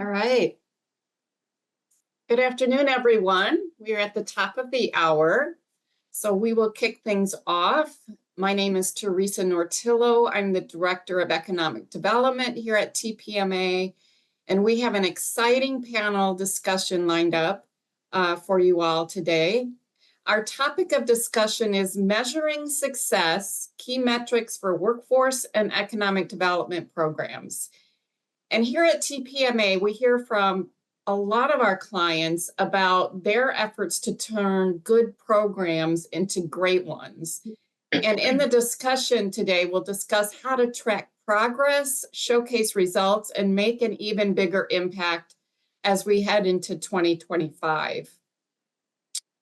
All right. Good afternoon, everyone. We are at the top of the hour, so we will kick things off. My name is Teresa Nortillo. I'm the Director of Economic Development here at TPMA, and we have an exciting panel discussion lined up for you all today. Our topic of discussion is measuring success, key metrics for workforce and economic development programs. And here at TPMA, we hear from a lot of our clients about their efforts to turn good programs into great ones. And in the discussion today, we'll discuss how to track progress, showcase results, and make an even bigger impact as we head into 2025.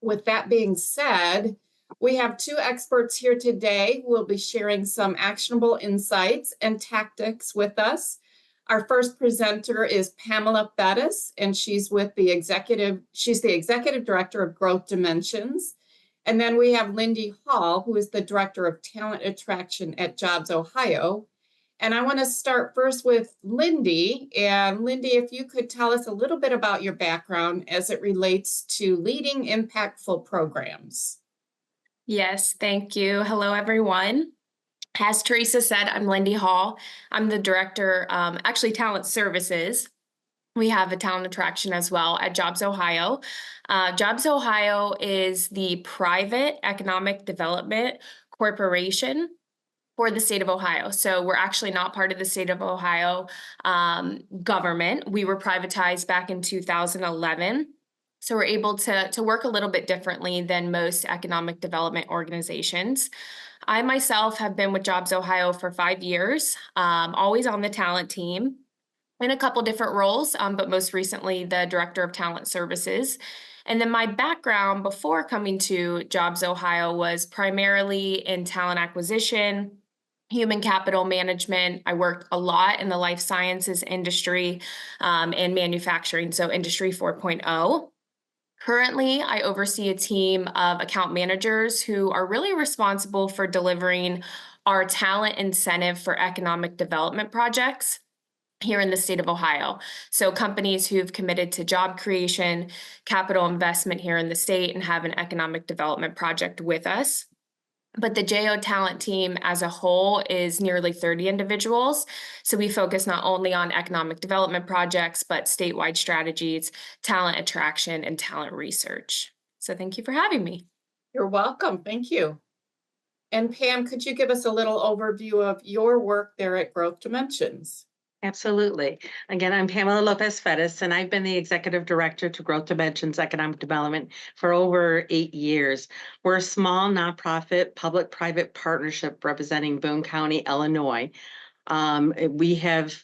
With that being said, we have two experts here today who will be sharing some actionable insights and tactics with us. Our first presenter is Pamela Bettis, and she's the executive director of Growth Dimensions. And then we have Lindy Hall, who is the director of talent attraction at Jobs Ohio. And I want to start first with Lindy. And Lindy, if you could tell us a little bit about your background as it relates to leading impactful programs. Yes, thank you. Hello, everyone. As Teresa said, I'm Lindy Hall. I'm the director, talent services. We have a talent attraction as well at Jobs Ohio. Jobs Ohio is the private economic development corporation for the state of Ohio. So we're actually not part of the state of Ohio government. We were privatized back in 2011. So we're able to work a little bit differently than most economic development organizations. I myself have been with Jobs Ohio for 5 years, always on the talent team in a couple different roles, but most recently the director of talent services. And then my background before coming to Jobs Ohio was primarily in talent acquisition, human capital management. I worked a lot in the life sciences industry and manufacturing, so Industry 4.0. Currently, I oversee a team of account managers who are really responsible for delivering our talent incentive for economic development projects here in the state of Ohio. So companies who've committed to job creation, capital investment here in the state, and have an economic development project with us. But the JO talent team as a whole is nearly 30 individuals. So we focus not only on economic development projects, but statewide strategies, talent attraction, and talent research. So thank you for having me. You're welcome. Thank you. And Pam, could you give us a little overview of your work there at Growth Dimensions? Absolutely. Again, I'm Pamela Lopez Fettis, and I've been the executive director to Growth Dimensions Economic Development for over 8 years. We're a small nonprofit public-private partnership representing Boone County, Illinois. We have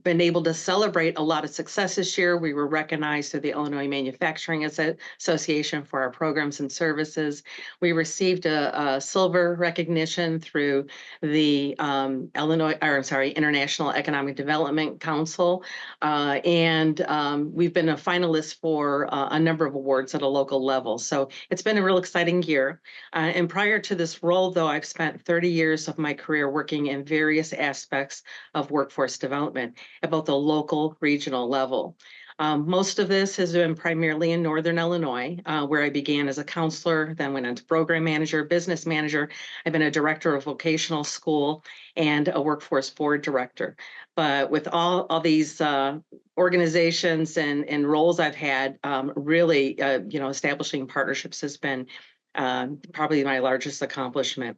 been able to celebrate a lot of success this year. We were recognized through the Illinois Manufacturing Association for our programs and services. We received a silver recognition through the International Economic Development Council, and we've been a finalist for a number of awards at a local level. So it's been a real exciting year. And prior to this role, though, I've spent 30 years of my career working in various aspects of workforce development at both the local, regional level. Most of this has been primarily in Northern Illinois, where I began as a counselor, then went into program manager, business manager. I've been a director of vocational school and a workforce board director. But with all these organizations and roles I've had, really, establishing partnerships has been probably my largest accomplishment.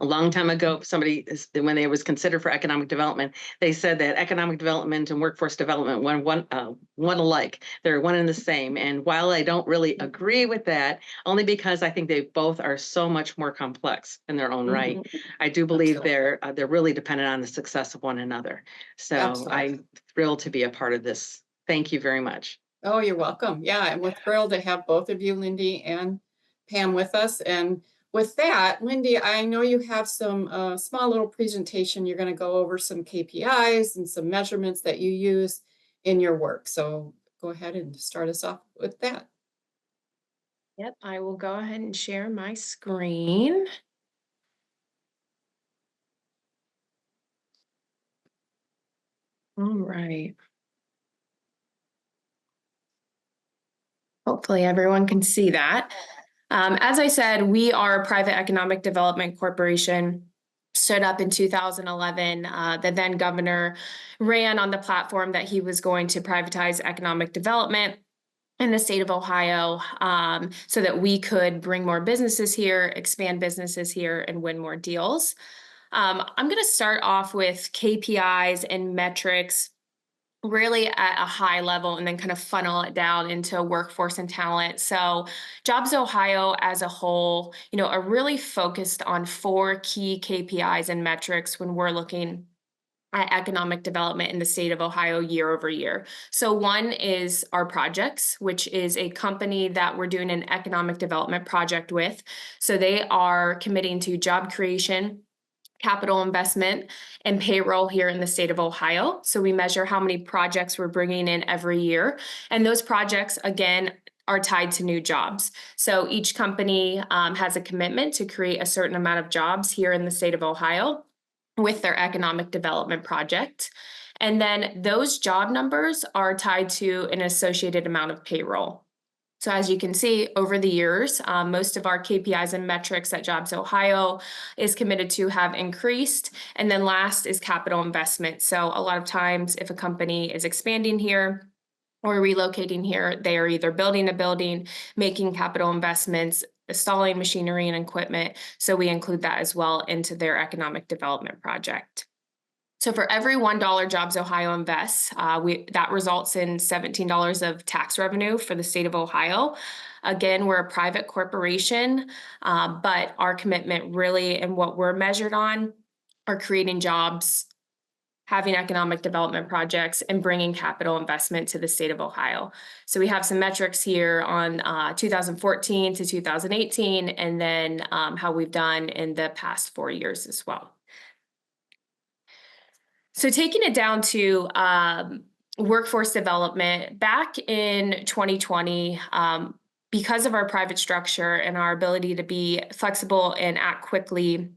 A long time ago, when they was considered for economic development, they said that economic development and workforce development were one alike. They're one and the same. And while I don't really agree with that, only because I think they both are so much more complex in their own right, I do believe they're really dependent on the success of one another. So Absolutely. I'm thrilled to be a part of this. Thank you very much. Oh, you're welcome. Yeah, and we're thrilled to have both of you, Lindy and Pam, with us. And with that, Lindy, I know you have some small little presentation. You're going to go over some KPIs and some measurements that you use in your work. So go ahead and start us off with that. Yep, I will go ahead and share my screen. All right. Hopefully everyone can see that. As I said, we are a private economic development corporation, stood up in 2011. The then governor ran on the platform that he was going to privatize economic development in the state of Ohio, so that we could bring more businesses here, expand businesses here, and win more deals. I'm going to start off with KPIs and metrics really at a high level and then kind of funnel it down into workforce and talent. So Jobs Ohio as a whole, are really focused on 4 key KPIs and metrics when we're looking at economic development in the state of Ohio year over year. So one is our projects, which is a company that we're doing an economic development project with. So they are committing to job creation, capital investment, and payroll here in the state of Ohio. So we measure how many projects we're bringing in every year. And those projects, again, are tied to new jobs. So each company has a commitment to create a certain amount of jobs here in the state of Ohio with their economic development project. And then those job numbers are tied to an associated amount of payroll. So as you can see, over the years, most of our KPIs and metrics at Jobs Ohio is committed to have increased. And then last is capital investment. So a lot of times if a company is expanding here or relocating here, they are either building a building, making capital investments, installing machinery and equipment. So we include that as well into their economic development project. So for every $1 Jobs Ohio invests, that results in $17 of tax revenue for the state of Ohio. Again, we're a private corporation, but our commitment really and what we're measured on are creating jobs, having economic development projects, and bringing capital investment to the state of Ohio. So we have some metrics here on 2014 to 2018, and then how we've done in the past 4 years as well. So taking it down to workforce development, back in 2020, because of our private structure and our ability to be flexible and act quickly,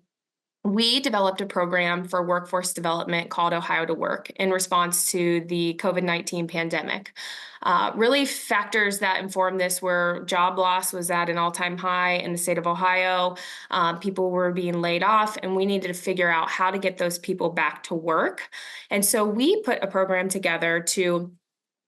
we developed a program for workforce development called Ohio to Work in response to the COVID-19 pandemic. Really factors that informed this were job loss was at an all-time high in the state of Ohio. People were being laid off, and we needed to figure out how to get those people back to work. And so we put a program together to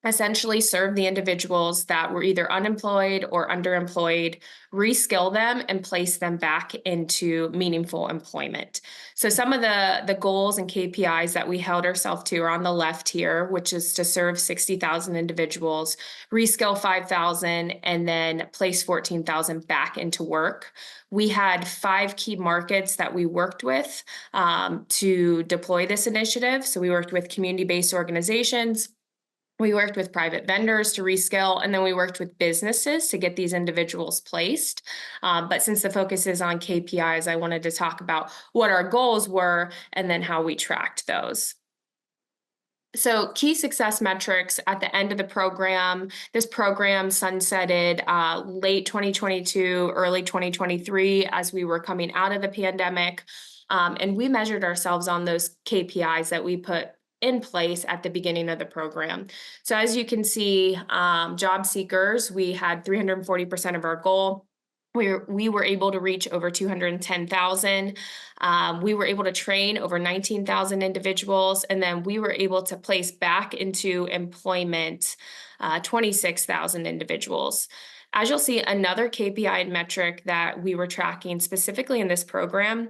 essentially serve the individuals that were either unemployed or underemployed, reskill them, and place them back into meaningful employment. So some of the goals and KPIs that we held ourselves to are on the left here, which is to serve 60,000 individuals, reskill 5,000, and then place 14,000 back into work. We had 5 key markets that we worked with to deploy this initiative. So we worked with community-based organizations, we worked with private vendors to reskill, and then we worked with businesses to get these individuals placed. But since the focus is on KPIs, I wanted to talk about what our goals were and then how we tracked those. So key success metrics at the end of the program. This program sunsetted late 2022, early 2023 as we were coming out of the pandemic. And we measured ourselves on those KPIs that we put in place at the beginning of the program. So as you can see, job seekers, we had 340% of our goal. We were able to reach over 210,000. We were able to train over 19,000 individuals, and then we were able to place back into employment 26,000 individuals. As you'll see, another KPI metric that we were tracking specifically in this program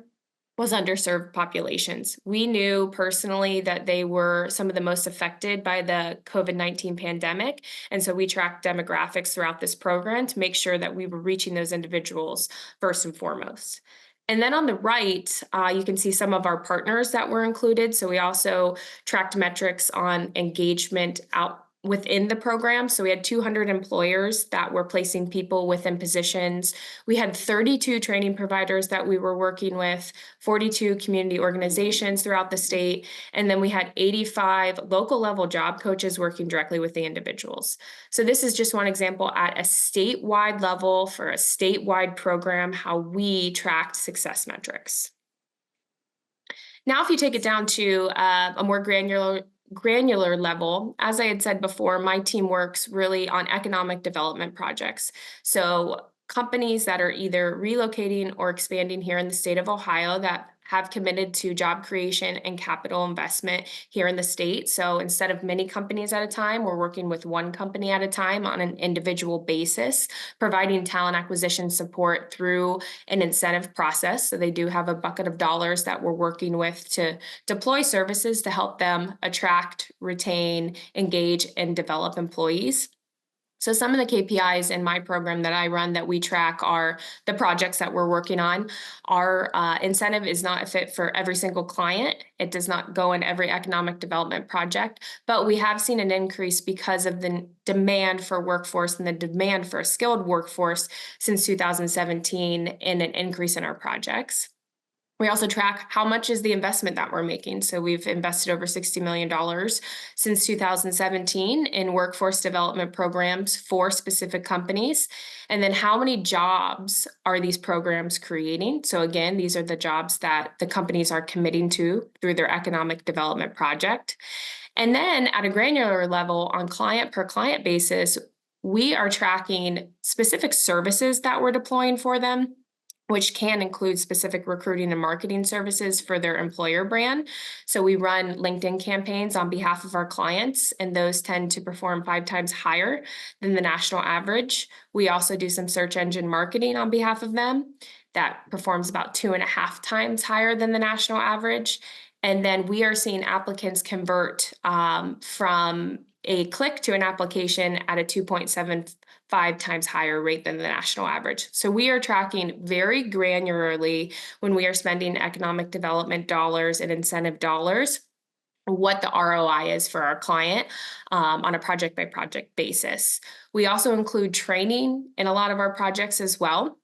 was underserved populations. We knew personally that they were some of the most affected by the COVID-19 pandemic. And so we tracked demographics throughout this program to make sure that we were reaching those individuals first and foremost. And then on the right, you can see some of our partners that were included. So we also tracked metrics on engagement out within the program. So we had 200 employers that were placing people within positions. We had 32 training providers that we were working with, 42 community organizations throughout the state, and then we had 85 local level job coaches working directly with the individuals. So this is just one example at a statewide level for a statewide program, how we tracked success metrics. Now, if you take it down to a more granular level, as I had said before, my team works really on economic development projects. So companies that are either relocating or expanding here in the state of Ohio that have committed to job creation and capital investment here in the state. So instead of many companies at a time, we're working with one company at a time on an individual basis, providing talent acquisition support through an incentive process. So they do have a bucket of dollars that we're working with to deploy services to help them attract, retain, engage, and develop employees. So some of the KPIs in my program that I run that we track are the projects that we're working on. Our incentive is not a fit for every single client. It does not go in every economic development project, but we have seen an increase because of the demand for workforce and the demand for a skilled workforce since 2017 and an increase in our projects. We also track how much is the investment that we're making. So we've invested over $60 million since 2017 in workforce development programs for specific companies. And then how many jobs are these programs creating? So again, these are the jobs that the companies are committing to through their economic development project. And then at a granular level on client per client basis, we are tracking specific services that we're deploying for them, which can include specific recruiting and marketing services for their employer brand. So we run LinkedIn campaigns on behalf of our clients, and those tend to perform 5 times higher than the national average. We also do some search engine marketing on behalf of them that performs about 2.5 times higher than the national average. And then we are seeing applicants convert from a click to an application at a 2.75 times higher rate than the national average. So we are tracking very granularly when we are spending economic development dollars and incentive dollars, what the ROI is for our client on a project by project basis. We also include training in a lot of our projects as well.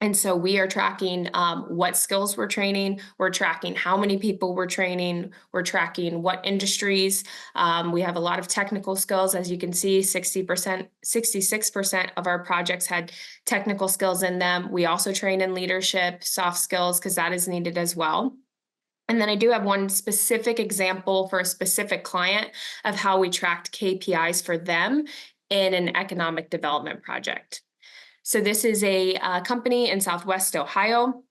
And so we are tracking what skills we're training, we're tracking how many people we're training, we're tracking what industries. We have a lot of technical skills. As you can see, 66% of our projects had technical skills in them. We also train in leadership, soft skills, because that is needed as well. And then I do have one specific example for a specific client of how we tracked KPIs for them in an economic development project. So this is a company in Southwest Ohio,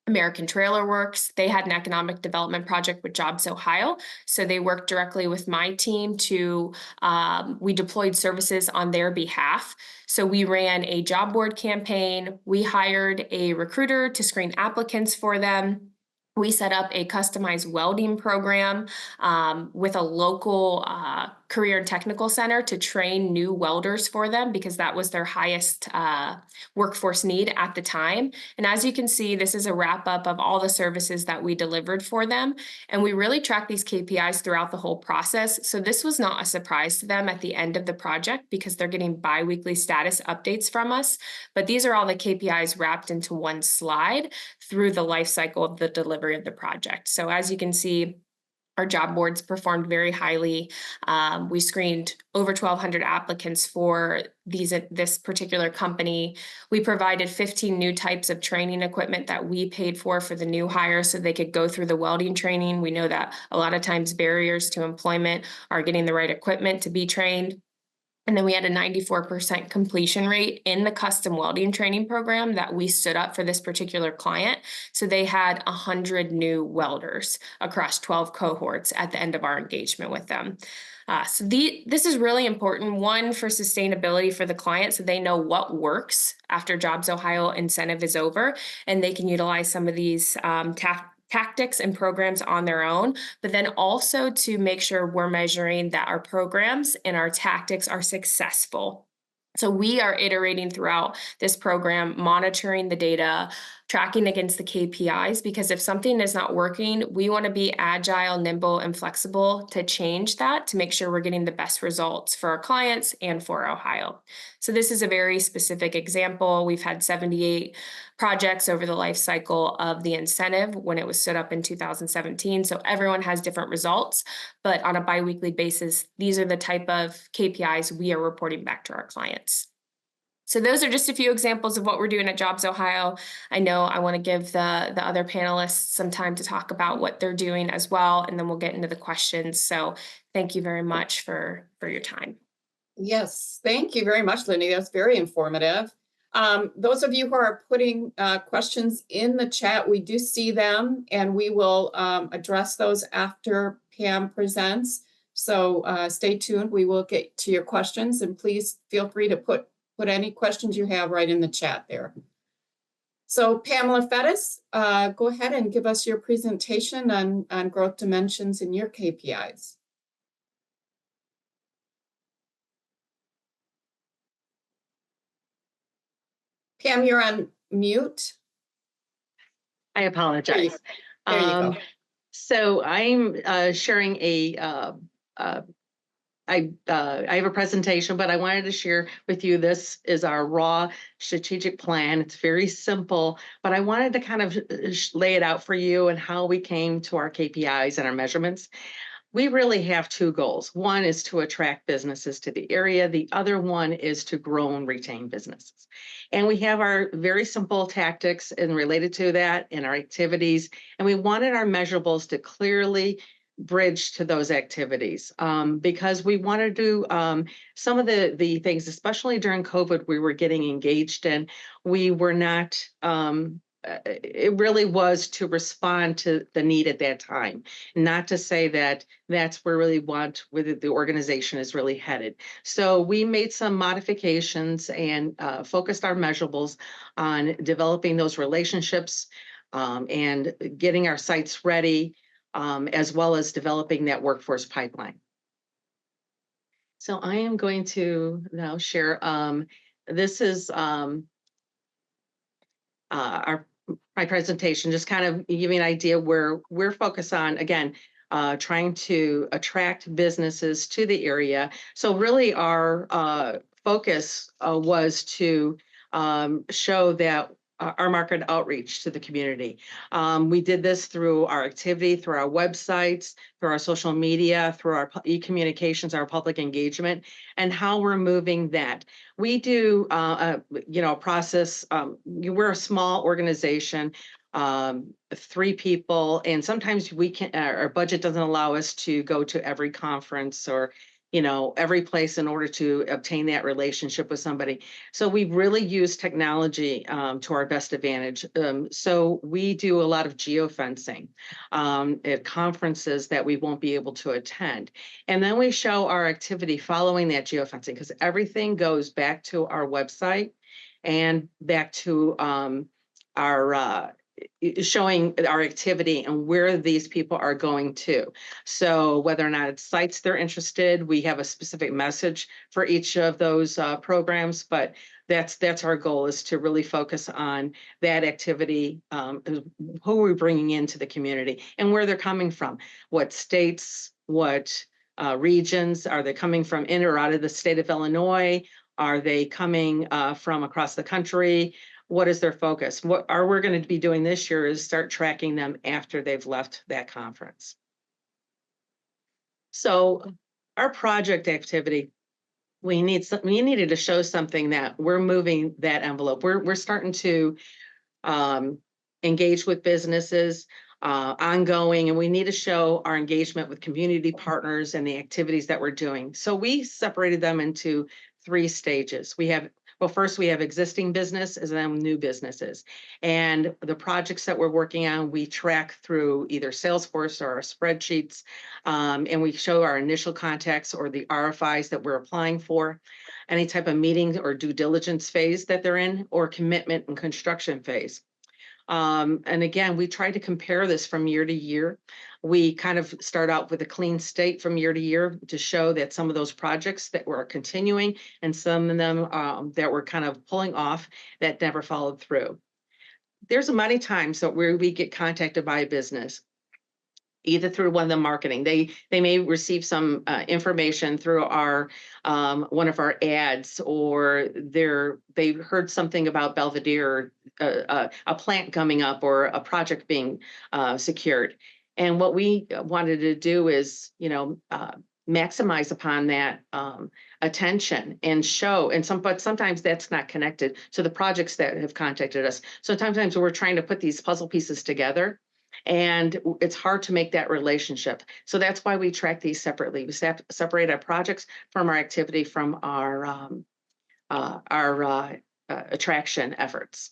American Trailer Works. They had an economic development project with Jobs Ohio. So they worked directly with my team to, we deployed services on their behalf. So we ran a job board campaign. We hired a recruiter to screen applicants for them. We set up a customized welding program with a local career and technical center to train new welders for them because that was their highest workforce need at the time. And as you can see, this is a wrap up of all the services that we delivered for them. And we really track these KPIs throughout the whole process. So this was not a surprise to them at the end of the project because they're getting bi-weekly status updates from us. But these are all the KPIs wrapped into one slide through the life cycle of the delivery of the project. So as you can see, our job boards performed very highly. We screened over 1,200 applicants for this particular company. We provided 15 new types of training equipment that we paid for the new hire so they could go through the welding training. We know that a lot of times barriers to employment are getting the right equipment to be trained. And then we had a 94% completion rate in the custom welding training program that we stood up for this particular client. So they had 100 new welders across 12 cohorts at the end of our engagement with them. This is really important, one, for sustainability for the client, so they know what works after Jobs Ohio incentive is over, and they can utilize some of these tactics and programs on their own, but then also to make sure we're measuring that our programs and our tactics are successful. So we are iterating throughout this program, monitoring the data, tracking against the KPIs, because if something is not working, we want to be agile, nimble, and flexible to change that to make sure we're getting the best results for our clients and for Ohio. So this is a very specific example. We've had 78 projects over the life cycle of the incentive when it was stood up in 2017. So everyone has different results, but on a biweekly basis, these are the type of KPIs we are reporting back to our clients. So those are just a few examples of what we're doing at Jobs Ohio. I know I want to give the other panelists some time to talk about what they're doing as well, and then we'll get into the questions. So thank you very much for your time. Yes, thank you very much, Lindy. That's very informative. Those of you who are putting questions in the chat, we do see them, and we will address those after Pam presents. So stay tuned. We will get to your questions, and please feel free to put any questions you have right in the chat there. So Pamela Fettis, go ahead and give us your presentation on growth dimensions in your KPIs. Pam, you're on mute. I apologize. There you go. So I'm sharing I have a presentation, but I wanted to share with you, this is our raw strategic plan. It's very simple, but I wanted to kind of lay it out for you and how we came to our KPIs and our measurements. We really have two goals. One is to attract businesses to the area. The other one is to grow and retain businesses. And we have our very simple tactics and related to that in our activities. And we wanted our measurables to clearly bridge to those activities because we want to do some of the things, especially during COVID, we were getting engaged in. We were not, it really was to respond to the need at that time, not to say that that's where really want where the organization is really headed. So we made some modifications and focused our measurables on developing those relationships and getting our sites ready, as well as developing that workforce pipeline. So I am going to now share, this is my presentation, just kind of give you an idea where we're focused on, again, trying to attract businesses to the area. So really our focus was to show that our market outreach to the community. We did this through our activity, through our websites, through our social media, through our e-communications, our public engagement, and how we're moving that. We do, a process. We're a small organization, 3 people, and sometimes we can. Our budget doesn't allow us to go to every conference or every place in order to obtain that relationship with somebody. So we really use technology to our best advantage. So we do a lot of geofencing at conferences that we won't be able to attend. And then we show our activity following that geofencing, because everything goes back to our website and back to our showing our activity and where these people are going to. So whether or not it's sites they're interested, we have a specific message for each of those programs, but that's our goal, is to really focus on that activity, who we're bringing into the community and where they're coming from, what states, what regions, are they coming from in or out of the state of Illinois? Are they coming from across the country? What is their focus? What are we going to be doing this year is start tracking them after they've left that conference. So our project activity, we needed to show something that we're moving that envelope. We're starting to engage with businesses ongoing, and we need to show our engagement with community partners and the activities that we're doing. So we separated them into 3 stages. First we have existing business and then new businesses. And the projects that we're working on, we track through either Salesforce or our spreadsheets, and we show our initial contacts or the RFIs that we're applying for, any type of meeting or due diligence phase that they're in, or commitment and construction phase. And again, we try to compare this from year to year. We kind of start out with a clean state from year to year to show that some of those projects that were continuing and some of them that were kind of pulling off that never followed through. There's many times that where we get contacted by a business, either through one of the marketing. They may receive some information through our one of our ads, or they heard something about Belvedere, a plant coming up or a project being secured. And what we wanted to do is, maximize upon that attention and show. But sometimes that's not connected to the projects that have contacted us. So sometimes we're trying to put these puzzle pieces together, and it's hard to make that relationship. So that's why we track these separately. We separate our projects from our activity from our attraction efforts.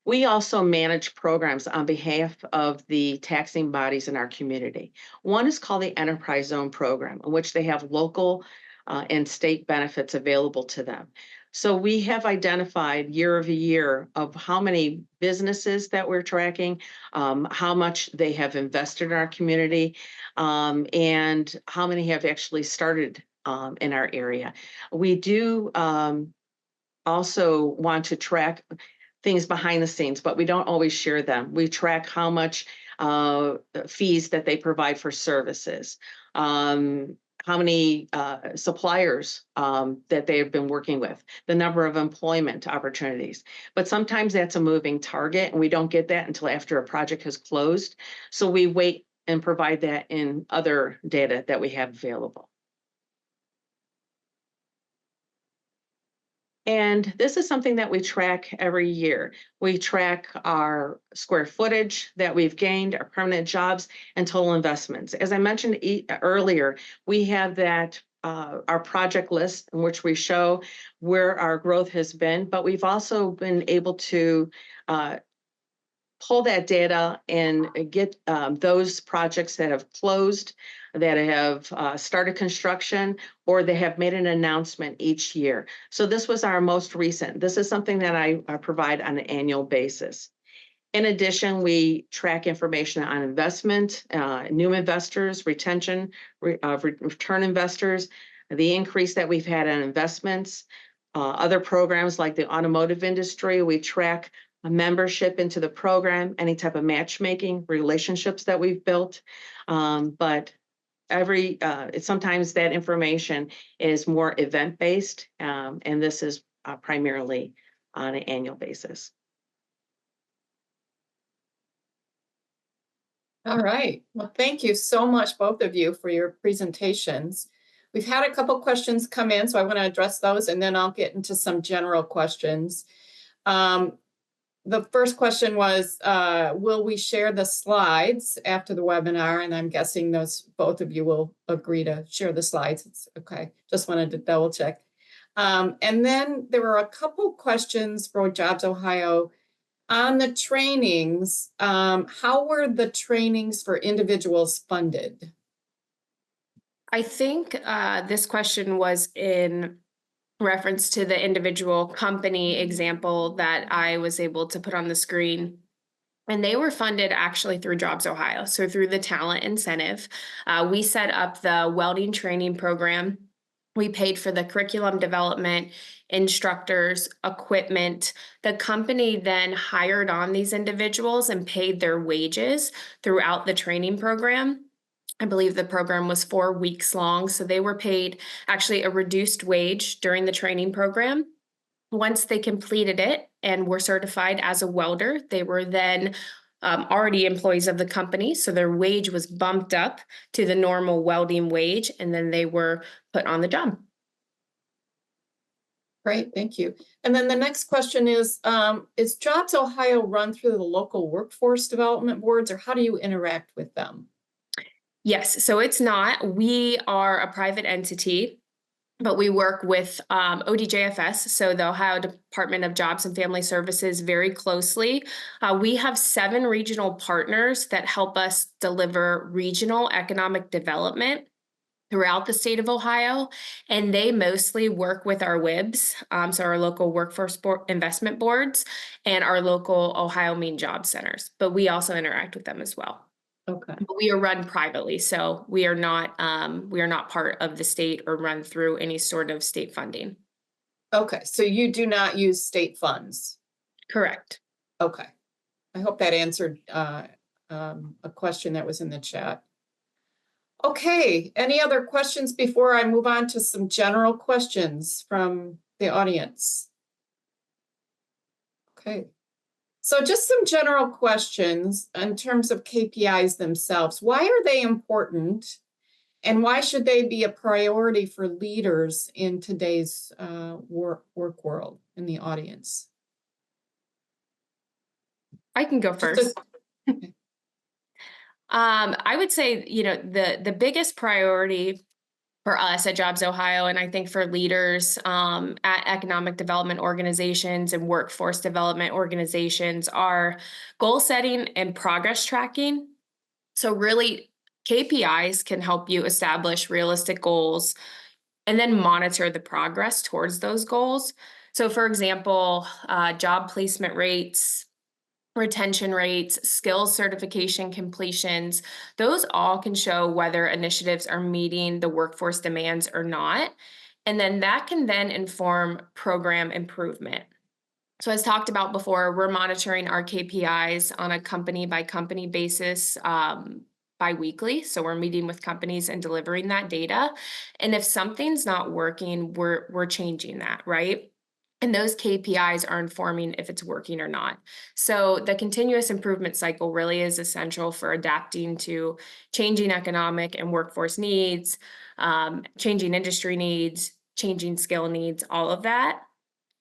We also manage programs on behalf of the taxing bodies in our community. One is called the Enterprise Zone Program, in which they have local and state benefits available to them. So we have identified year over year of how many businesses that we're tracking, how much they have invested in our community, and how many have actually started in our area. We do also want to track things behind the scenes, but we don't always share them. We track how much fees that they provide for services, how many suppliers that they have been working with, the number of employment opportunities. But sometimes that's a moving target, and we don't get that until after a project has closed. So we wait and provide that in other data that we have available. And this is something that we track every year. We track our square footage that we've gained, our permanent jobs, and total investments. As I mentioned earlier, we have that our project list in which we show where our growth has been, but we've also been able to pull that data and get those projects that have closed, that have started construction, or they have made an announcement each year. So this was our most recent. This is something that I provide on an annual basis. In addition, we track information on investment, new investors, retention, return investors, the increase that we've had on investments, other programs like the automotive industry. We track a membership into the program, any type of matchmaking relationships that we've built. But sometimes that information is more event-based, and this is primarily on an annual basis. All right. Well, thank you so much, both of you, for your presentations. We've had a couple questions come in, so I want to address those, and then I'll get into some general questions. The first question was, will we share the slides after the webinar? And I'm guessing both of you will agree to share the slides. It's okay. Just wanted to double check. And then there were a couple questions for Jobs Ohio on the trainings. How were the trainings for individuals funded? I think this question was in reference to the individual company example that I was able to put on the screen. And they were funded actually through Jobs Ohio, so through the talent incentive. We set up the welding training program. We paid for the curriculum development, instructors, equipment. The company then hired on these individuals and paid their wages throughout the training program. I believe the program was 4 weeks long, so they were paid actually a reduced wage during the training program. Once they completed it and were certified as a welder, they were then already employees of the company, so their wage was bumped up to the normal welding wage, and then they were put on the job. Great, thank you. And then the next question is Jobs Ohio run through the local workforce development boards, or how do you interact with them? Yes, so it's not. We are a private entity, but we work with ODJFS, so the Ohio Department of Jobs and Family Services, very closely. We have 7 regional partners that help us deliver regional economic development throughout the state of Ohio, and they mostly work with our WIBs, so our local workforce investment boards, and our local Ohio Mean Job Centers, but we also interact with them as well. Okay. But we are run privately, so we are not part of the state or run through any sort of state funding. Okay, so you do not use state funds? Correct. Okay. I hope that answered a question that was in the chat. Okay, any other questions before I move on to some general questions from the audience? Okay. So just some general questions in terms of KPIs themselves. Why are they important? And why should they be a priority for leaders in today's work world in the audience? I can go Just first. a, I would say, the biggest priority for us at Jobs Ohio, and I think for leaders at economic development organizations and workforce development organizations, are goal setting and progress tracking. So really, KPIs can help you establish realistic goals and then monitor the progress towards those goals. So for example, job placement rates, retention rates, skills certification completions, those all can show whether initiatives are meeting the workforce demands or not. And then that can then inform program improvement. So as talked about before, we're monitoring our KPIs on a company by company basis bi-weekly. So we're meeting with companies and delivering that data. And if something's not working, we're changing that, right? And those KPIs are informing if it's working or not. So the continuous improvement cycle really is essential for adapting to changing economic and workforce needs, changing industry needs, changing skill needs, all of that.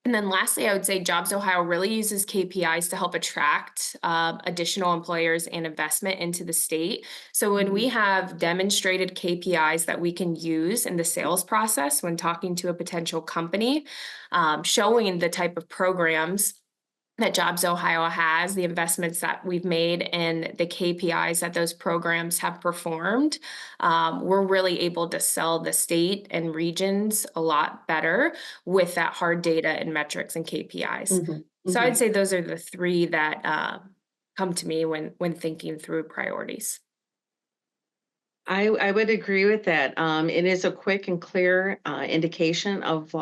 And then lastly, I would say Jobs Ohio really uses KPIs to help attract additional employers and investment into the state. So when we have demonstrated KPIs that we can use in the sales process when talking to a potential company, showing the type of programs that Jobs Ohio has, the investments that we've made, and the KPIs that those programs have performed, we're really able to sell the state and regions a lot better with that hard data and metrics and KPIs. So I'd say those are the three that come to me when thinking through priorities. I would agree with that. It is a quick and clear indication of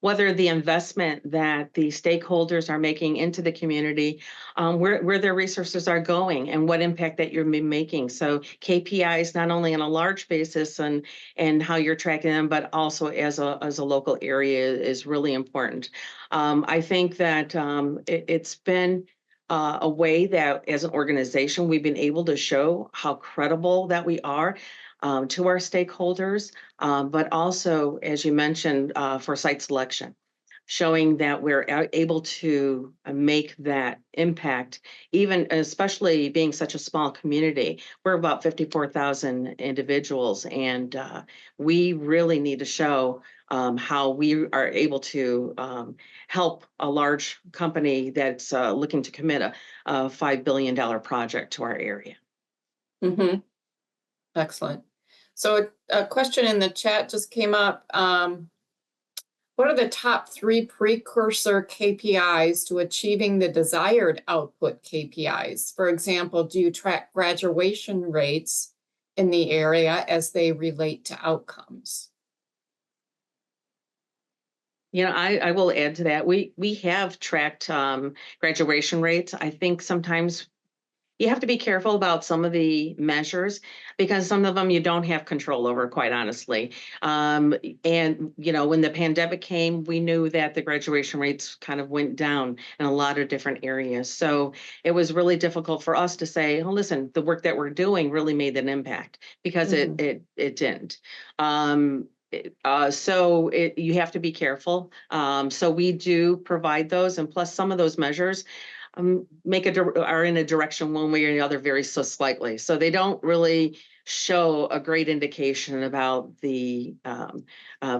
whether the investment that the stakeholders are making into the community, where their resources are going and what impact that you're making. So KPIs, not only on a large basis and how you're tracking them, but also as a local area is really important. I think that it's been a way that as an organization, we've been able to show how credible that we are to our stakeholders, but also, as you mentioned, for site selection, showing that we're able to make that impact, even especially being such a small community. We're about 54,000 individuals, and we really need to show how we are able to help a large company that's looking to commit a $5 billion project to our area. Excellent. So a question in the chat just came up. What are the top 3 precursor KPIs to achieving the desired output KPIs? For example, do you track graduation rates in the area as they relate to outcomes? I will add to that. We have tracked graduation rates. I think sometimes you have to be careful about some of the measures because some of them you don't have control over, quite honestly. And, when the pandemic came, we knew that the graduation rates kind of went down in a lot of different areas. So it was really difficult for us to say, oh, listen, the work that we're doing really made an impact because it didn't. You have to be careful. So we do provide those, and plus some of those measures are in a direction one way or the other very so slightly. So they don't really show a great indication about the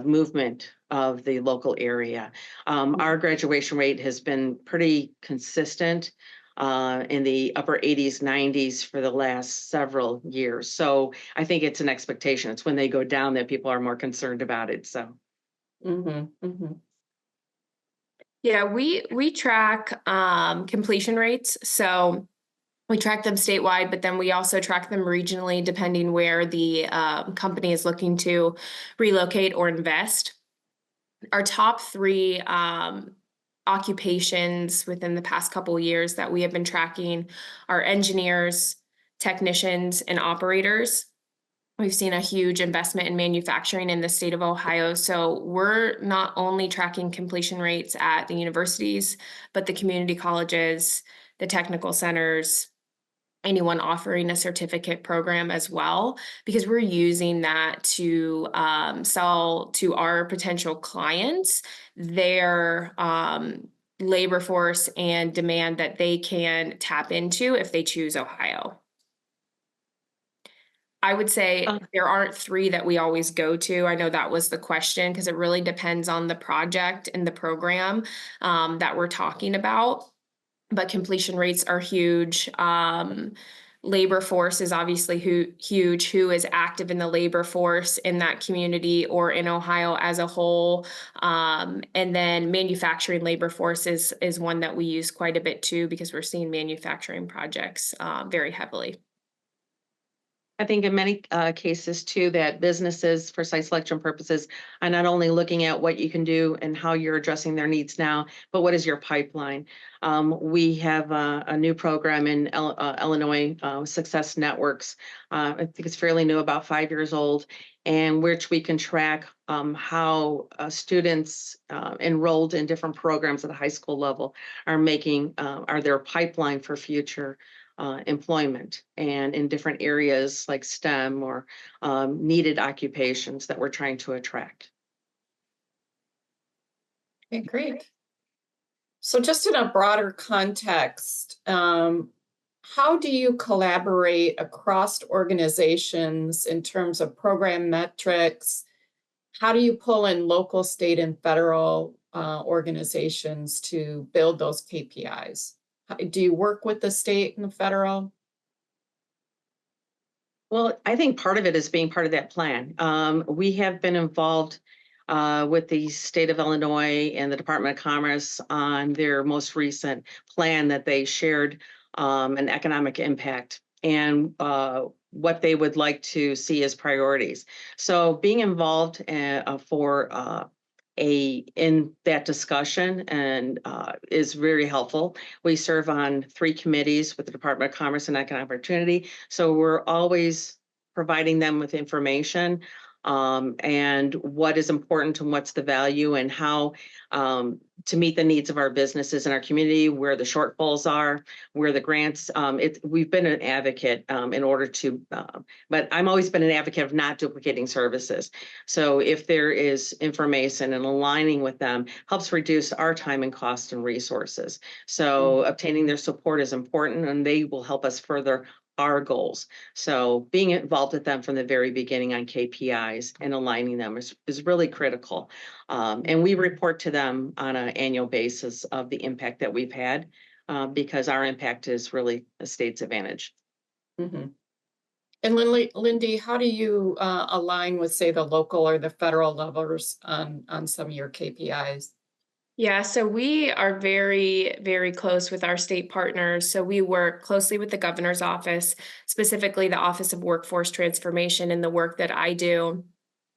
movement of the local area. Our graduation rate has been pretty consistent in the upper 80s, 90s for the last several years. So I think it's an expectation. It's when they go down that people are more concerned about it. So. Yeah, we track completion rates. So we track them statewide, but then we also track them regionally, depending where the company is looking to relocate or invest. Our top 3 occupations within the past couple of years that we have been tracking are engineers, technicians, and operators. We've seen a huge investment in manufacturing in the state of Ohio. So we're not only tracking completion rates at the universities, but the community colleges, the technical centers, anyone offering a certificate program as well, because we're using that to sell to our potential clients their labor force and demand that they can tap into if they choose Ohio. I would say there aren't three that we always go to. I know that was the question because it really depends on the project and the program that we're talking about. But completion rates are huge. Labor force is obviously huge. Who is active in the labor force in that community or in Ohio as a whole? And then manufacturing labor force is one that we use quite a bit too, because we're seeing manufacturing projects very heavily. I think in many cases too, that businesses for site selection purposes are not only looking at what you can do and how you're addressing their needs now, but what is your pipeline? We have a new program in Illinois, Success Networks. I think it's fairly new, about 5 years old, and which we can track how students enrolled in different programs at the high school level are their pipeline for future employment, and in different areas like STEM or needed occupations that we're trying to attract. Okay, great. So just in a broader context, how do you collaborate across organizations in terms of program metrics? How do you pull in local, state, and federal organizations to build those KPIs? Do you work with the state and the federal? Well, I think part of it is being part of that plan. We have been involved with the state of Illinois and the Department of Commerce on their most recent plan that they shared, an economic impact and what they would like to see as priorities. So being involved in that discussion and is very helpful. We serve on 3 committees with the Department of Commerce and Economic Opportunity, so we're always providing them with information and what is important and what's the value and how to meet the needs of our businesses and our community, where the shortfalls are, where the grants. We've been an advocate in order to, but I'm always been an advocate of not duplicating services. So if there is information and aligning with them helps reduce our time and cost and resources. So obtaining their support is important, and they will help us further our goals. So being involved with them from the very beginning on KPIs and aligning them is really critical. And we report to them on an annual basis of the impact that we've had because our impact is really a state's advantage. Mm-hmm. And Lindy, how do you align with, say, the local or the federal levels on some of your KPIs? Yeah, so we are very, very close with our state partners. So we work closely with the governor's office, specifically the Office of Workforce Transformation and the work that I do.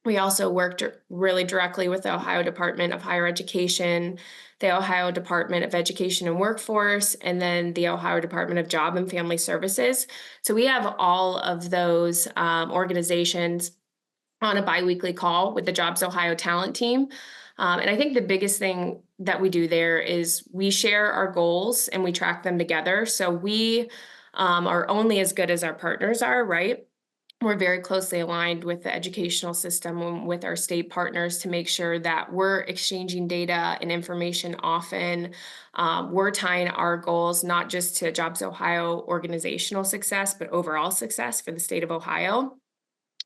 We also work really directly with the Ohio Department of Higher Education, the Ohio Department of Education and Workforce, and then the Ohio Department of Job and Family Services. So we have all of those organizations on a biweekly call with the Jobs Ohio talent team. And I think the biggest thing that we do there is we share our goals and we track them together. So we are only as good as our partners are, right? We're very closely aligned with the educational system and with our state partners to make sure that we're exchanging data and information often. We're tying our goals not just to Jobs Ohio organizational success, but overall success for the state of Ohio.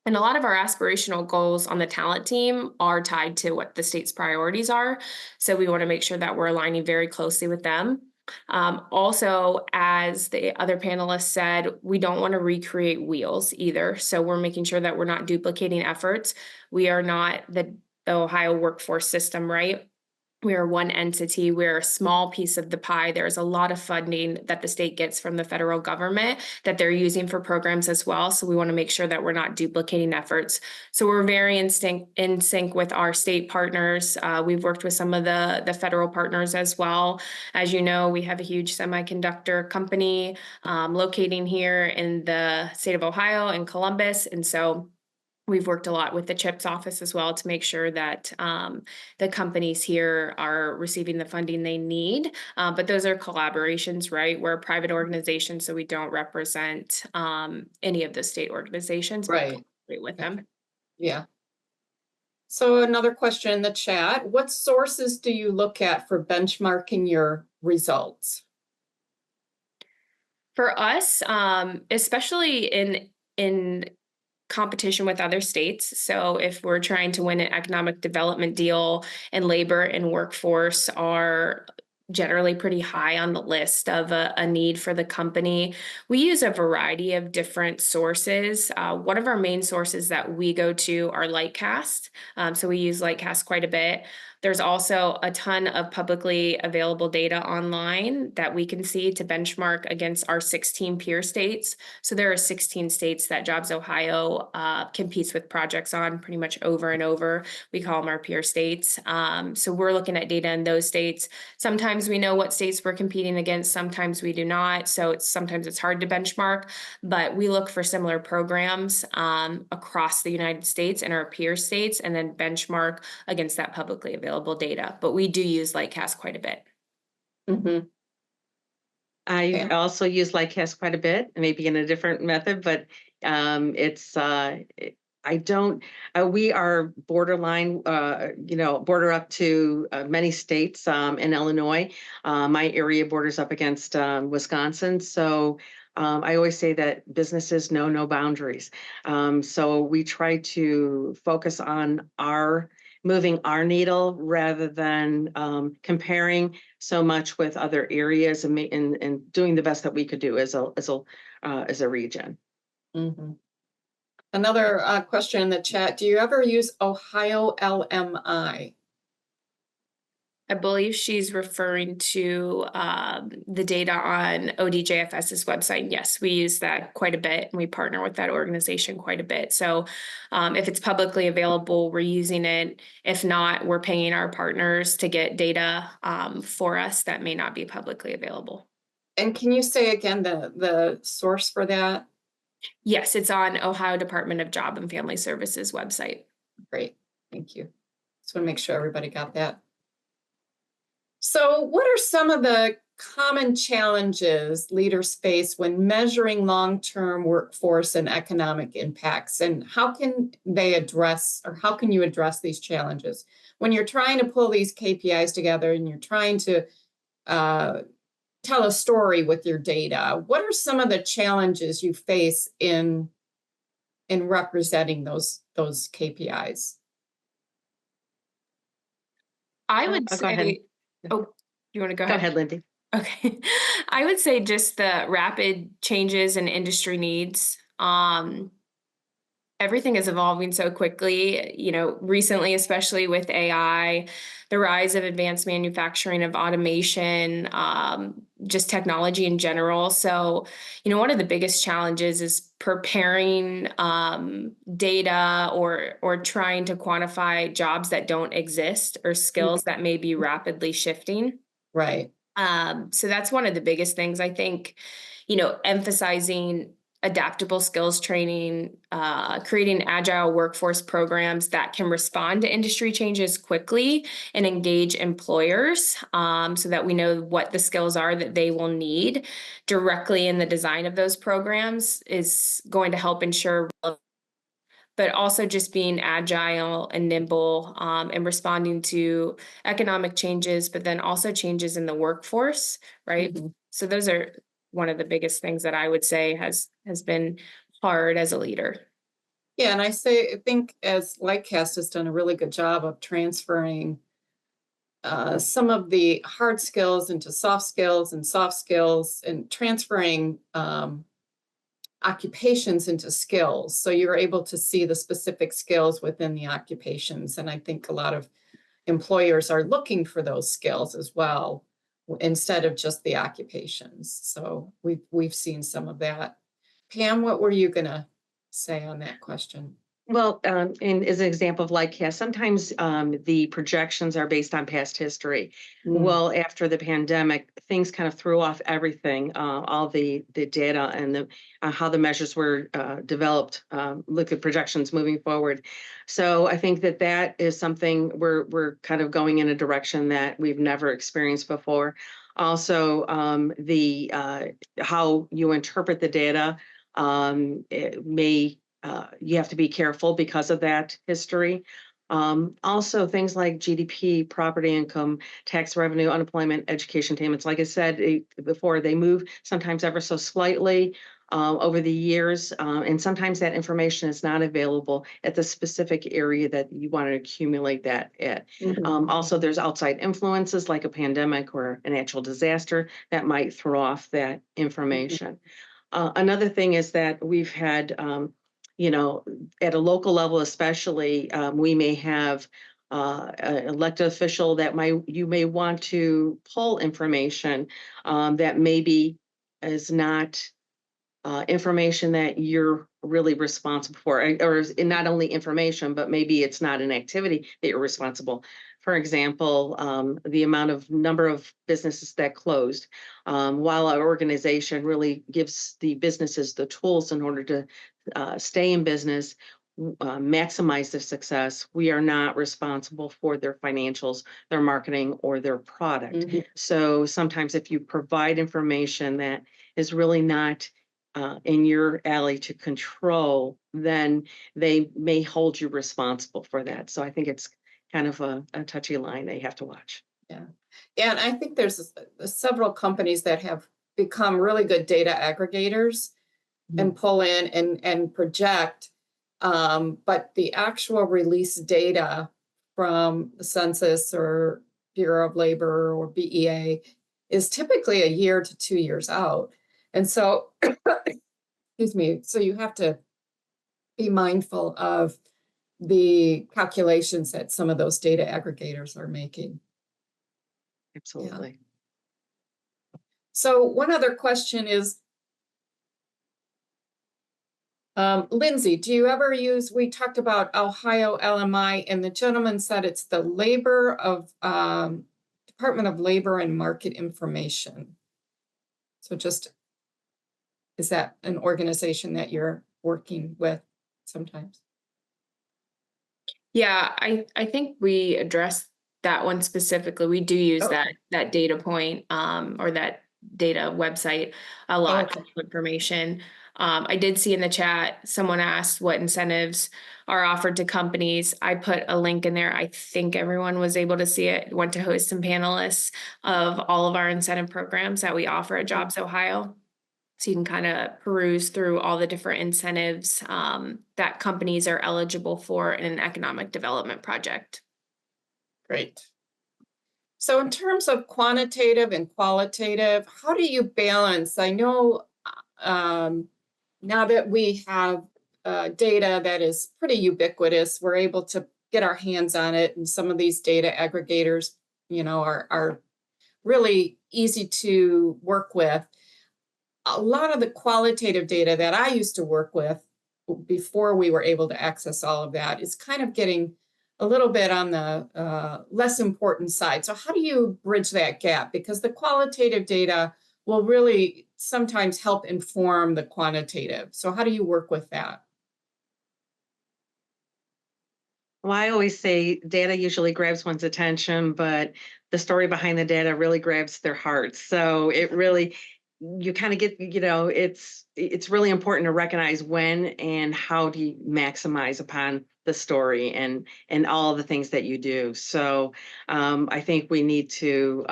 And a lot of our aspirational goals on the talent team are tied to what the state's priorities are. So we want to make sure that we're aligning very closely with them. Also, as the other panelists said, we don't want to recreate wheels either. So we're making sure that we're not duplicating efforts. We are not the Ohio workforce system, right? We are one entity. We're a small piece of the pie. There's a lot of funding that the state gets from the federal government that they're using for programs as well. So we want to make sure that we're not duplicating efforts. So we're very in sync with our state partners. We've worked with some of the federal partners as well. As you know, we have a huge semiconductor company locating here in the state of Ohio in Columbus. And so We've worked a lot with the CHIPS office as well to make sure that the companies here are receiving the funding they need. But those are collaborations, right? We're a private organization, so we don't represent any of the state organizations, but Right. collaborate with them. Yeah. So another question in the chat, what sources do you look at for benchmarking your results? For us, especially in competition with other states. So if we're trying to win an economic development deal, and labor and workforce are generally pretty high on the list of a need for the company, we use a variety of different sources. One of our main sources that we go to are Lightcast. So we use Lightcast quite a bit. There's also a ton of publicly available data online that we can see to benchmark against our 16 peer states. So there are 16 states that Jobs Ohio competes with projects on pretty much over and over. We call them our peer states. So we're looking at data in those states. Sometimes we know what states we're competing against, sometimes we do not. So sometimes it's hard to benchmark, but we look for similar programs across the United States and our peer states, and then benchmark against that publicly available data. But we do use Lightcast quite a bit. Mm-hmm. I also use Lightcast quite a bit, maybe in a different method, but I don't, we are borderline, border up to many states in Illinois. My area borders up against Wisconsin. So I always say that businesses know no boundaries. So we try to focus on moving our needle rather than comparing so much with other areas, and doing the best that we could do as a region. Mm-hmm. Another question in the chat, do you ever use Ohio LMI? I believe she's referring to the data on ODJFS's website. Yes, we use that quite a bit, and we partner with that organization quite a bit. So if it's publicly available, we're using it. If not, we're paying our partners to get data for us that may not be publicly available. And can you say again the source for that? Yes, it's on Ohio Department of Job and Family Services website. Great, thank you. Just want to make sure everybody got that. So what are some of the common challenges leaders face when measuring long-term workforce and economic impacts? And how can they address, or how can you address these challenges? When you're trying to pull these KPIs together and you're trying to tell a story with your data, what are some of the challenges you face in representing those KPIs? I would Go ahead. say, oh, you want to go Go ahead? ahead, Lindy. Okay. I would say just the rapid changes in industry needs. Everything is evolving so quickly, recently, especially with AI, the rise of advanced manufacturing, of automation, just technology in general. So, one of the biggest challenges is preparing data or trying to quantify jobs that don't exist, or skills that may be rapidly shifting. Right. So that's one of the biggest things, I think, emphasizing adaptable skills training, creating agile workforce programs that can respond to industry changes quickly and engage employers, so that we know what the skills are that they will need directly in the design of those programs is going to help ensure, but also just being agile and nimble, and responding to economic changes, but then also changes in the workforce, right? Mm-hmm. So those are one of the biggest things that I would say has been hard as a leader. Yeah, and I think as Lightcast has done a really good job of transferring some of the hard skills into soft skills, and transferring occupations into skills. So you're able to see the specific skills within the occupations. And I think a lot of employers are looking for those skills as well, instead of just the occupations. So we've seen some of that. Pam, what were you gonna say on that question? Well, and as an example of like, yeah, sometimes the projections are based on past history. Well, after the pandemic, things kind of threw off everything, all the data and the how the measures were developed. Look at projections moving forward. So I think that that is something we're kind of going in a direction that we've never experienced before. Also, the how you interpret the data it may you have to be careful because of that history. Also, things like GDP, property income, tax revenue, unemployment, education payments. Like I said before, they move sometimes ever so slightly over the years, and sometimes that information is not available at the specific area that you want to accumulate that at. Also, there's outside influences like a pandemic or a natural disaster that might throw off that information. Another thing is that we've had, you know, at a local level, especially, we may have an elected official that you may want to pull information that maybe is not information that you're really responsible for, or not only information, but maybe it's not an activity that you're responsible. For example, the amount of number of businesses that closed, while our organization really gives the businesses the tools in order to stay in business, maximize their success. We are not responsible for their financials, their marketing, or their product. So sometimes if you provide information that is really not in your alley to control, then they may hold you responsible for that. So I think it's kind of a touchy line that you have to watch. Yeah. And I think there's several companies that have become really good data aggregators and pull in and project. But the actual release data from the census or Bureau of Labor or BEA is typically a year to 2 years out. And so, excuse me, so you have to be mindful of the calculations that some of those data aggregators are making. Absolutely. So one other question is, Lindsay, do you ever use, we talked about Ohio LMI, and the gentleman said it's the Department of Labor and Market Information. So just, is that an organization that you're working with sometimes? Yeah, I think we addressed that one specifically. We do use Okay. that data point or that data website a lot Okay. of information. I did see in the chat someone asked what incentives are offered to companies. I put a link in there. I think everyone was able to see it. Went to host some panelists of all of our incentive programs that we offer at Jobs Ohio. So you can kind of peruse through all the different incentives that companies are eligible for in an economic development project. Great. So in terms of quantitative and qualitative, how do you balance? I know now that we have data that is pretty ubiquitous, we're able to get our hands on it, and some of these data aggregators, you know, are really easy to work with. A lot of the qualitative data that I used to work with before we were able to access all of that is kind of getting a little bit on the less important side. So how do you bridge that gap? Because the qualitative data will really sometimes help inform the quantitative. So how do you work with that? Well, I always say data usually grabs one's attention, but the story behind the data really grabs their hearts. So it really, you kind of get, it's really important to recognize when and how do you maximize upon the story and all the things that you do. So I think we need to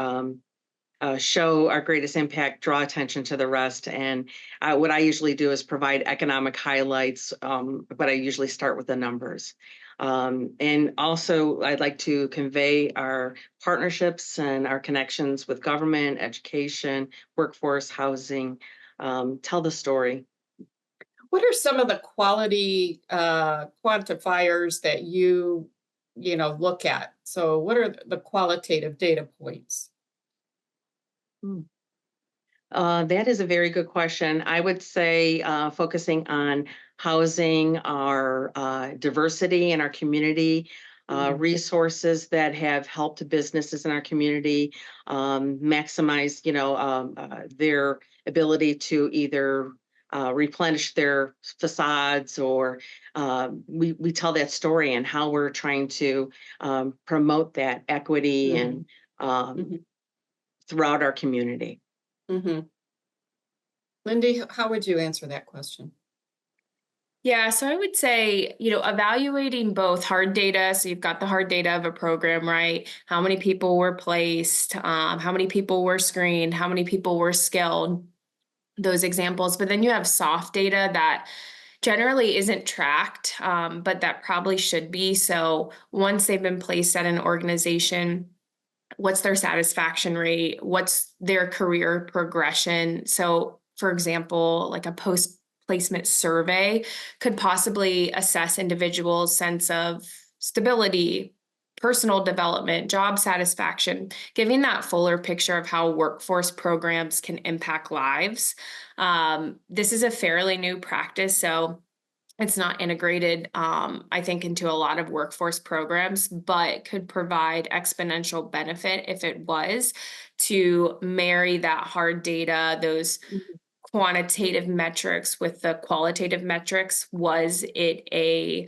show our greatest impact, draw attention to the rest. And what I usually do is provide economic highlights, but I usually start with the numbers. And also, I'd like to convey our partnerships and our connections with government, education, workforce, housing, tell the story. What are some of the quality quantifiers that you look at? So what are the qualitative data points? That is a very good question. I would say focusing on housing, our diversity in our community, Mhm. resources that have helped businesses in our community maximize, their ability to either replenish their facades, or we tell that story and how we're trying to promote that equity and Mhm. um, Mhm. throughout our community. Mhm. Lindy, how would you answer that question? Yeah, so I would say, evaluating both hard data. So you've got the hard data of a program, right? How many people were placed, how many people were screened, how many people were skilled, those examples. But then you have soft data that generally isn't tracked, but that probably should be. So once they've been placed at an organization, what's their satisfaction rate? What's their career progression? So, for example, like a post placement survey could possibly assess individuals' sense of stability, personal development, job satisfaction, giving that fuller picture of how workforce programs can impact lives. This is a fairly new practice, so it's not integrated, I think, into a lot of workforce programs, but could provide exponential benefit if it was to marry that hard data, those Mhm. quantitative metrics with the qualitative metrics. Was it a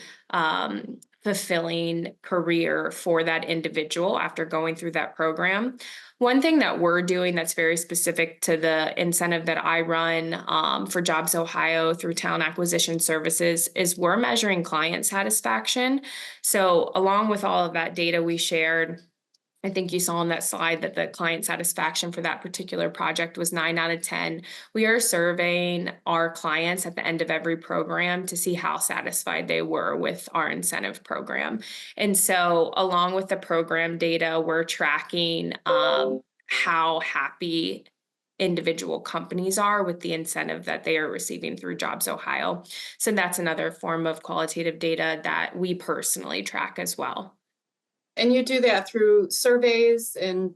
fulfilling career for that individual after going through that program? One thing that we're doing that's very specific to the incentive that I run for Jobs Ohio through Talent Acquisition Services is we're measuring client satisfaction. So, along with all of that data we shared, I think you saw on that slide that the client satisfaction for that particular project was 9 out of 10. We are surveying our clients at the end of every program to see how satisfied they were with our incentive program. And so, along with the program data, we're tracking how happy individual companies are with the incentive that they are receiving through Jobs Ohio. So, that's another form of qualitative data that we personally track as well. And you do that through surveys and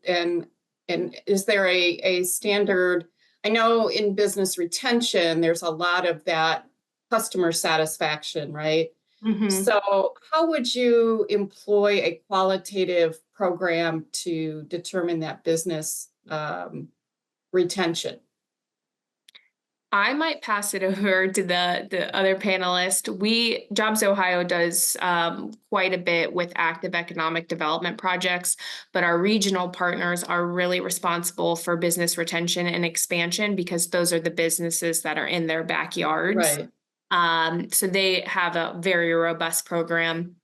is there a standard? I know in business retention, there's a lot of that customer satisfaction, right? Mhm. So how would you employ a qualitative program to determine that business retention? I might pass it over to the other panelist. Jobs Ohio does quite a bit with active economic development projects, but our regional partners are really responsible for business retention and expansion because those are the businesses that are in their backyards. Right. So they have a very robust program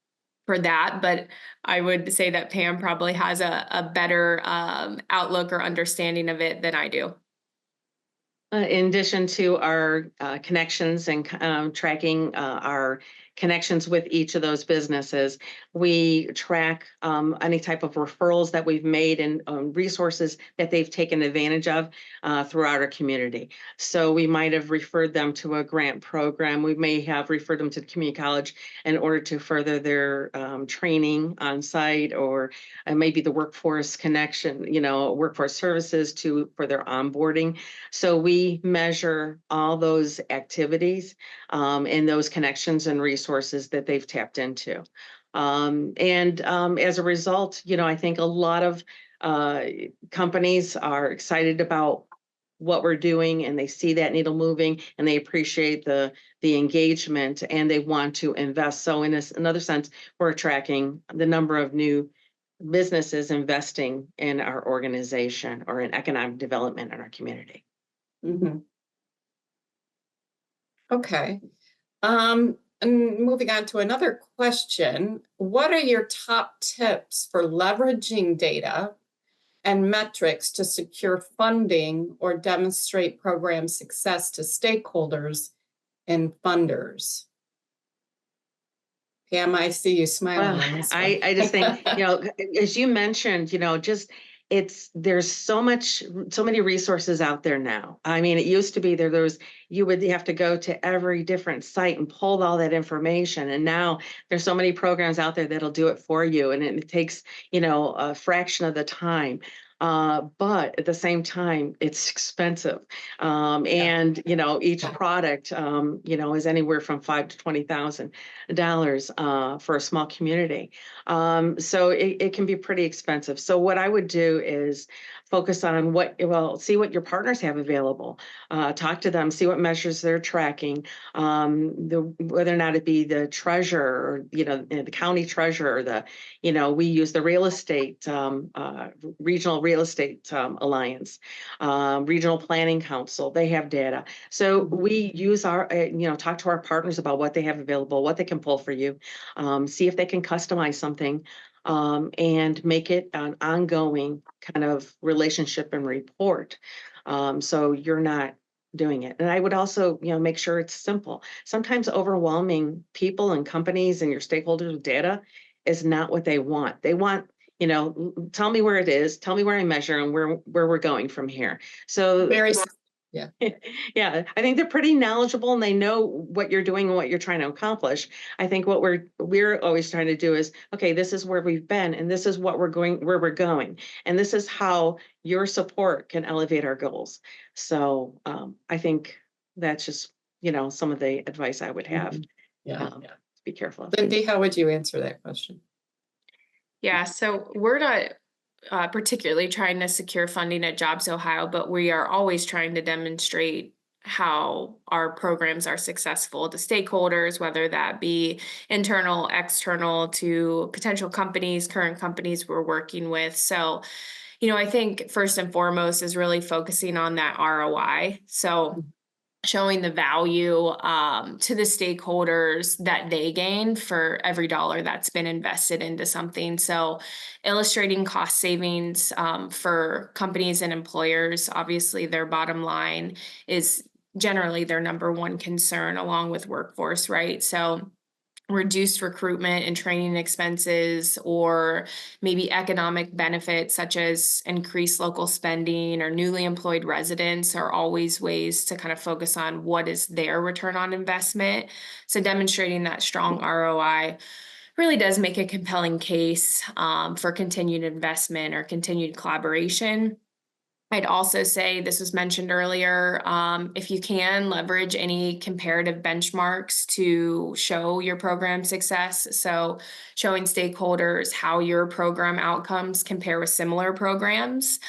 for that, but I would say that Pam probably has a better outlook or understanding of it than I do. In addition to our connections and tracking our connections with each of those businesses, we track any type of referrals that we've made and resources that they've taken advantage of throughout our community. So we might have referred them to a grant program. We may have referred them to the community college in order to further their training on site, or maybe the workforce connection, workforce services for their onboarding. So we measure all those activities and those connections and resources that they've tapped into. And as a result, I think a lot of uh, companies are excited about what we're doing, and they see that needle moving, and they appreciate the engagement, and they want to invest. So in another sense, we're tracking the number of new businesses investing in our organization or in economic development in our community. Mhm. Okay. And moving on to another question, what are your top tips for leveraging data and metrics to secure funding or demonstrate program success to stakeholders and funders? Pam, I see you smiling Well, on this one. I just think, as you mentioned, just there's so many resources out there now. I mean, it used to be you would have to go to every different site and pull all that information. And now there's so many programs out there that'll do it for you. And it takes, a fraction of the time. But at the same time, it's expensive. And, you know, each product, you know, is anywhere from $5,000 to $20,000 for a small community. So it can be pretty expensive. So what I would do is focus on see what your partners have available. Talk to them, see what measures they're tracking, whether or not it be the treasurer, or, you know, the county treasurer, or you know, we use the real estate, regional real estate alliance, regional planning council. They have data. So we use you know, talk to our partners about what they have available, what they can pull for you, see if they can customize something, and make it an ongoing kind of relationship and report. So you're not doing it. And I would also, you know, make sure it's simple. Sometimes overwhelming people and companies and your stakeholders with data is not what they want. They want, you know, tell me where it is, tell me where I measure, and where we're going from here. So Very, yeah. yeah, I think they're pretty knowledgeable and they know what you're doing and what you're trying to accomplish. I think what we're always trying to do is, okay, this is where we've been, and this is what where we're going, and this is how your support can elevate our goals. So I think that's just, you know, some of the advice I would have. Yeah. Be careful. Lindy, how would you answer that question? Yeah, so we're not particularly trying to secure funding at Jobs Ohio, but we are always trying to demonstrate how our programs are successful to stakeholders, whether that be internal, external, to potential companies, current companies we're working with. So, you know, I think first and foremost is really focusing on that ROI. So showing the value to the stakeholders that they gain for every dollar that's been invested into something. So illustrating cost savings for companies and employers. Obviously, their bottom line is generally their number one concern, along with workforce, right? So reduced recruitment and training expenses, or maybe economic benefits such as increased local spending or newly employed residents, are always ways to kind of focus on what is their return on investment. So demonstrating that strong ROI really does make a compelling case for continued investment or continued collaboration. I'd also say, this was mentioned earlier, if you can leverage any comparative benchmarks to show your program success. So showing stakeholders how your program outcomes compare with similar programs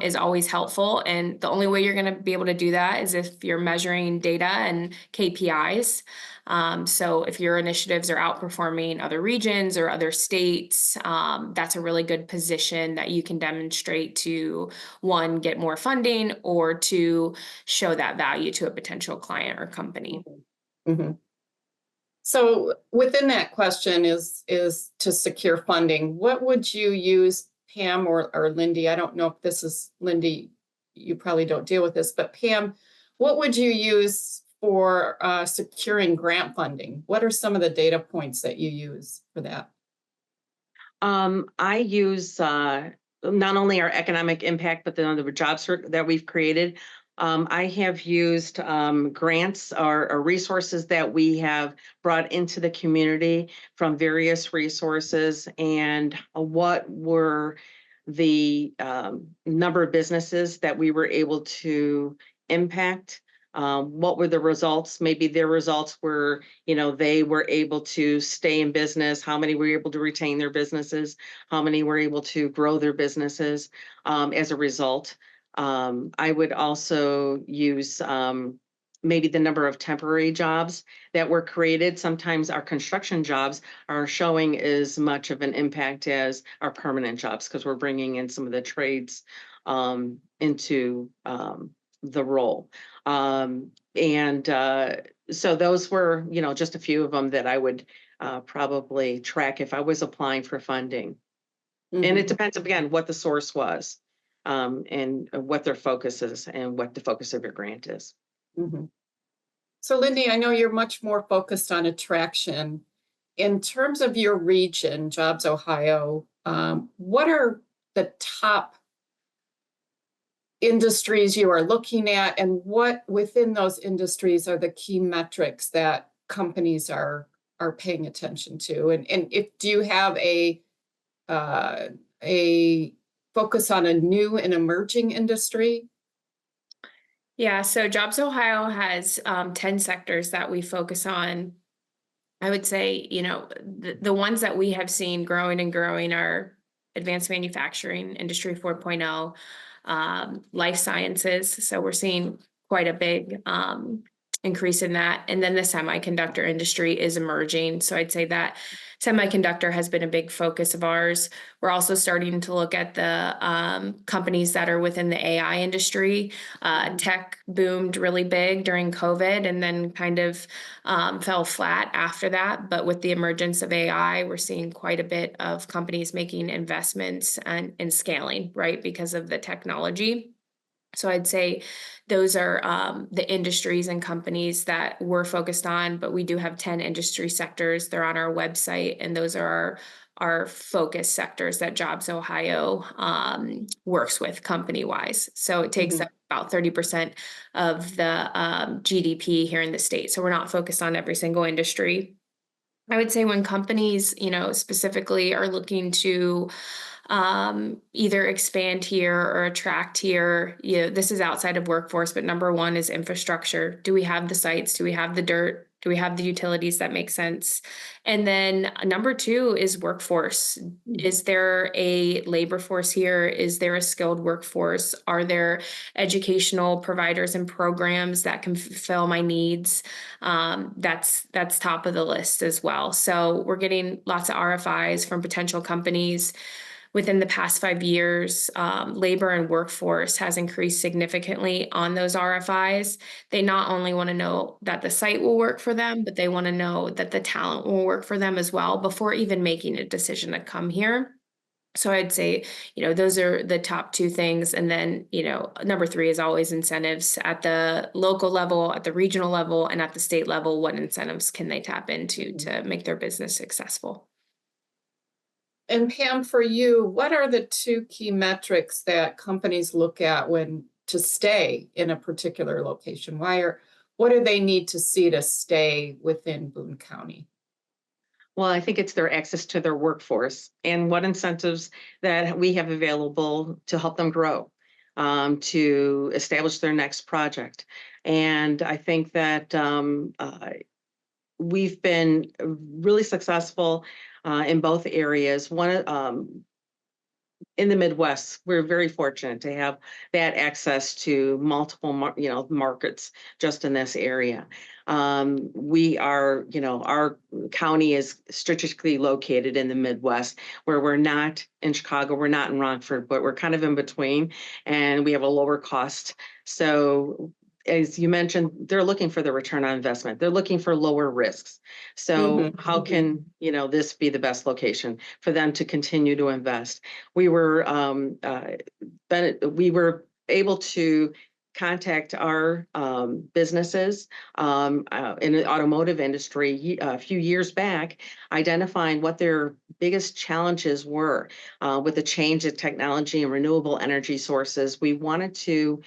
is always helpful. And the only way you're going to be able to do that is if you're measuring data and KPIs. So if your initiatives are outperforming other regions or other states, that's a really good position that you can demonstrate to, one, get more funding, or to show that value to a potential client or company. Mm-hmm. So within that question is to secure funding. What would you use, Pam or Lindy? I don't know if this is Lindy, you probably don't deal with this, but Pam, what would you use for securing grant funding? What are some of the data points that you use for that? I use not only our economic impact, but the jobs that we've created. I have used grants or resources that we have brought into the community from various resources, and what were the number of businesses that we were able to impact. What were the results? Maybe their results were, you know, they were able to stay in business. How many were able to retain their businesses? How many were able to grow their businesses as a result? I would also use maybe the number of temporary jobs that were created. Sometimes our construction jobs are showing as much of an impact as our permanent jobs, because we're bringing in some of the trades into the role. So those were, you know, just a few of them that I would probably track if I was applying for funding. Mm-hmm. And it depends, again, what the source was, and what their focus is, and what the focus of your grant is. Mm-hmm. So Lindy, I know you're much more focused on attraction. In terms of your region, Jobs Ohio, what are the top industries you are looking at, and what within those industries are the key metrics that companies are paying attention to? And if do you have a focus on a new and emerging industry? Yeah, so Jobs Ohio has 10 sectors that we focus on. I would say, the ones that we have seen growing and growing are advanced manufacturing, Industry 4.0, life sciences. So we're seeing quite a big increase in that. And then the semiconductor industry is emerging. So I'd say that semiconductor has been a big focus of ours. We're also starting to look at the companies that are within the AI industry. Tech boomed really big during COVID and then kind of fell flat after that. But with the emergence of AI, we're seeing quite a bit of companies making investments and scaling, right, because of the technology. So I'd say those are the industries and companies that we're focused on, but we do have 10 industry sectors. They're on our website, and those are our focus sectors that Jobs Ohio works with company-wise. So it takes up about 30% of the GDP here in the state. So we're not focused on every single industry. I would say when companies, specifically are looking to either expand here or attract here, this is outside of workforce, but number one is infrastructure. Do we have the sites? Do we have the dirt? Do we have the utilities that make sense? And then number two is workforce. Is there a labor force here? Is there a skilled workforce? Are there educational providers and programs that can fulfill my needs? That's top of the list as well. So we're getting lots of RFIs from potential companies. Within the past 5 years, labor and workforce has increased significantly on those RFIs. They not only want to know that the site will work for them, but they want to know that the talent will work for them as well before even making a decision to come here. So I'd say, those are the top two things. And then, number three is always incentives at the local level, at the regional level, and at the state level. What incentives can they tap into to make their business successful? And Pam, for you, what are the two key metrics that companies look at when to stay in a particular location? What do they need to see to stay within Boone County? Well, I think it's their access to their workforce and what incentives that we have available to help them grow, to establish their next project. And I think that we've been really successful in both areas. In the Midwest, we're very fortunate to have that access to multiple, markets just in this area. We are, our county is strategically located in the Midwest, where we're not in Chicago, we're not in Rockford, but we're kind of in between, and we have a lower cost. So as you mentioned, they're looking for the return on investment. They're looking for lower risks. So how can, this be the best location for them to continue to invest? We were able to contact our businesses in the automotive industry a few years back, identifying what their biggest challenges were with the change of technology and renewable energy sources. We wanted to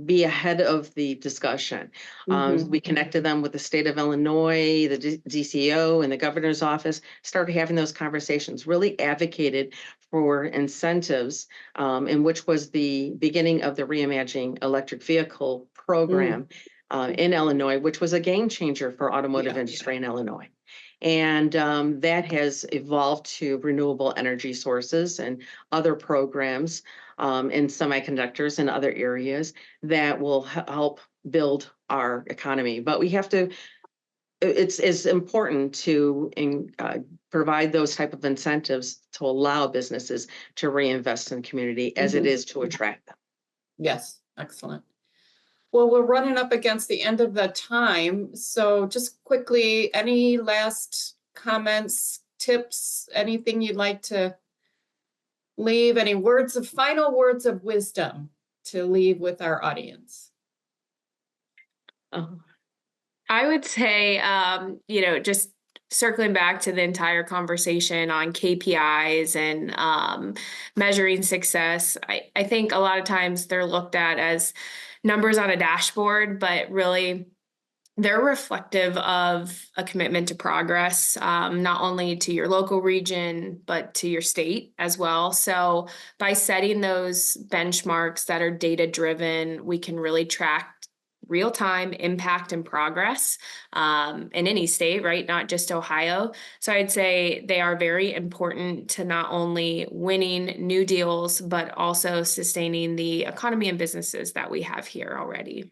be ahead of the discussion. We connected them with the state of Illinois, the DCO, and the governor's office, started having those conversations, really advocated for incentives, and which was the beginning of the Reimagining Electric Vehicle program in Illinois, which was a game changer for automotive industry in Illinois. And that has evolved to renewable energy sources and other programs in semiconductors and other areas that will help build our economy. But we have to, it's important to provide those type of incentives to allow businesses to reinvest in the community as it is to attract them. Yes, excellent. Well, we're running up against the end of the time. So just quickly, any last comments, tips, anything you'd like to leave, any final words of wisdom to leave with our audience? I would say, just circling back to the entire conversation on KPIs and measuring success, I think a lot of times they're looked at as numbers on a dashboard, but really they're reflective of a commitment to progress, not only to your local region, but to your state as well. So by setting those benchmarks that are data driven, we can really track real time impact and progress in any state, right? Not just Ohio. So I'd say they are very important to not only winning new deals, but also sustaining the economy and businesses that we have here already.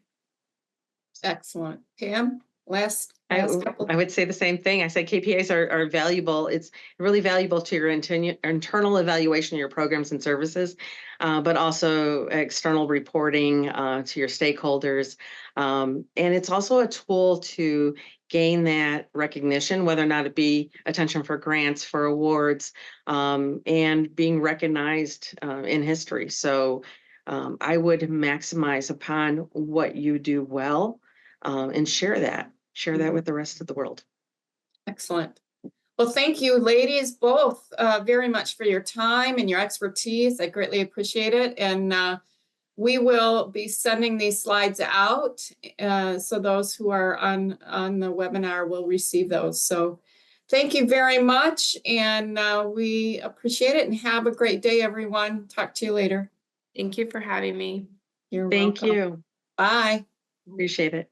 Excellent. Pam, last I couple. would say the same thing. I say KPIs are valuable. It's really valuable to your internal evaluation of your programs and services, but also external reporting to your stakeholders. And it's also a tool to gain that recognition, whether or not it be attention for grants, for awards, and being recognized in history. So I would maximize upon what you do well and share that with the rest of the world. Excellent. Well, thank you, ladies, both very much for your time and your expertise. I greatly appreciate it. And we will be sending these slides out. So those who are on the webinar will receive those. So thank you very much. And we appreciate it, and have a great day, everyone. Talk to you later. Thank you for having me. You're Thank welcome. you. Bye. Appreciate it.